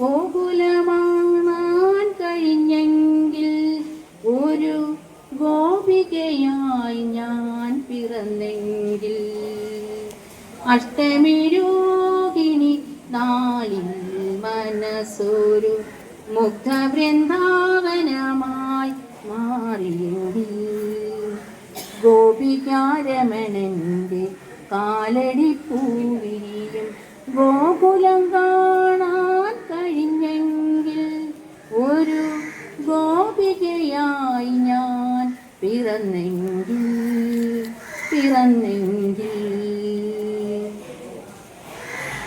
ഗോകുലമാണാൻ കഴിഞ്ഞെങ്കിൽ ഒരു ഗോപികയായി ഞാൻ പിറന്നെങ്കിൽ അഷ്ടമി രോഹിണി നാളിൽ മനസ്സൊരു മുഗ്ധവൃന്ദാവനമായി മാറിയെങ്കിൽ ഗോപികാരമണന്റെ കാലടിപ്പൂവിരിയും ഗോകുലം കാണാൻ കഴിഞ്ഞെങ്കിൽ ഒരു ഗോപികയായി ഞാൻ പിറന്നെങ്കിൽ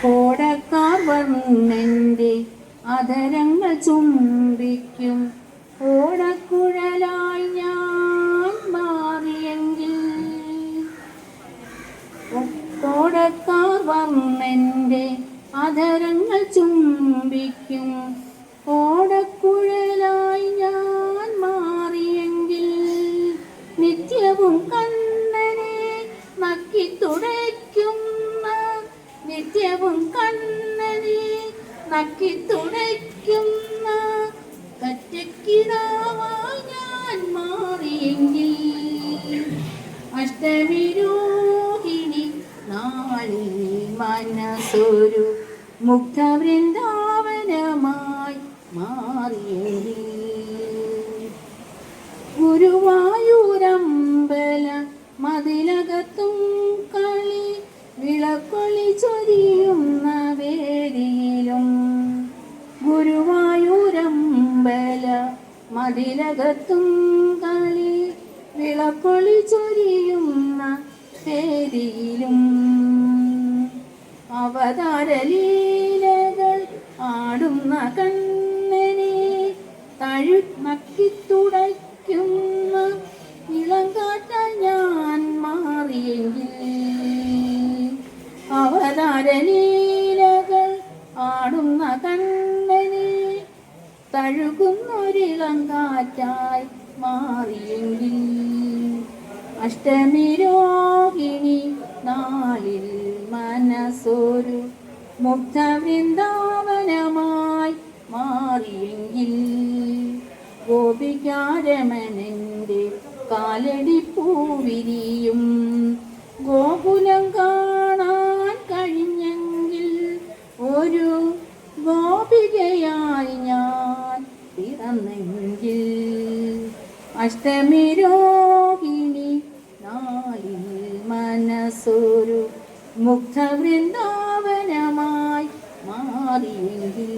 കോടക്കാർ വർണ്ണന്റെ അധരങ്ങൾ ചുംബിക്കും ഓടക്കുഴലായി ഞാൻ മാറിയെങ്കിൽ കോടക്കാർ വർണ്ണന്റെ അധരങ്ങൾ ചുംബിക്കും ഓടക്കുഴലായി ഞാൻ മാറിയെങ്കിൽ നിത്യവും കണ്ണനെ നക്കിത്തുടയ്ക്കുന്ന നിത്യവും കണ്ണനെ നക്കിത്തുടയ്ക്കുന്ന കറ്റക്കിടാവായി ഞാൻ മാറിയെങ്കിൽ അഷ്ടമി രോഹിണി നാളിൽ മനസ്സൊരു മുഗ്ധവൃന്ദാവനമായി മാറിയെങ്കിൽ ഗുരുവായൂരമ്പല മതിലകത്തും കളി വിളക്കൊളി ചൊരിയുന്ന വേദിയിലും ഗുരുവായൂരമ്പല മതിലകത്തും കളി വിളക്കൊളി ചൊരിയുന്ന വേദിയിലും അവതാരലീലകൾ ആടുന്ന കണ്ണനെ നക്കിത്തുടയ്ക്കുന്ന ഇളങ്കാറ്റ ഞാൻ മാറിയെങ്കിൽ അവതാരലീലകൾ ആടുന്ന കണ്ണനെ തഴുകുന്നൊരിളങ്കാറ്റായി മാറിയെങ്കിൽ അഷ്ടമി രോഹിണി നാളിൽ മനസ്സൊരു മുഗ്ധവൃന്ദാവനമായി മാറിയെങ്കിൽ ഗോപികാരമണന്റെ കാലടിപ്പൂവിരിയും ഗോകുലം കാണാൻ കഴിഞ്ഞെങ്കിൽ ഒരു ഗോപികയായി ഞാൻ പിറന്നെങ്കിൽ അഷ്ടമി രോഹിണി നാളിൽ മനസ്സൊരു മുഗ്ധവൃന്ദാവനമായി മാറിയെങ്കിൽ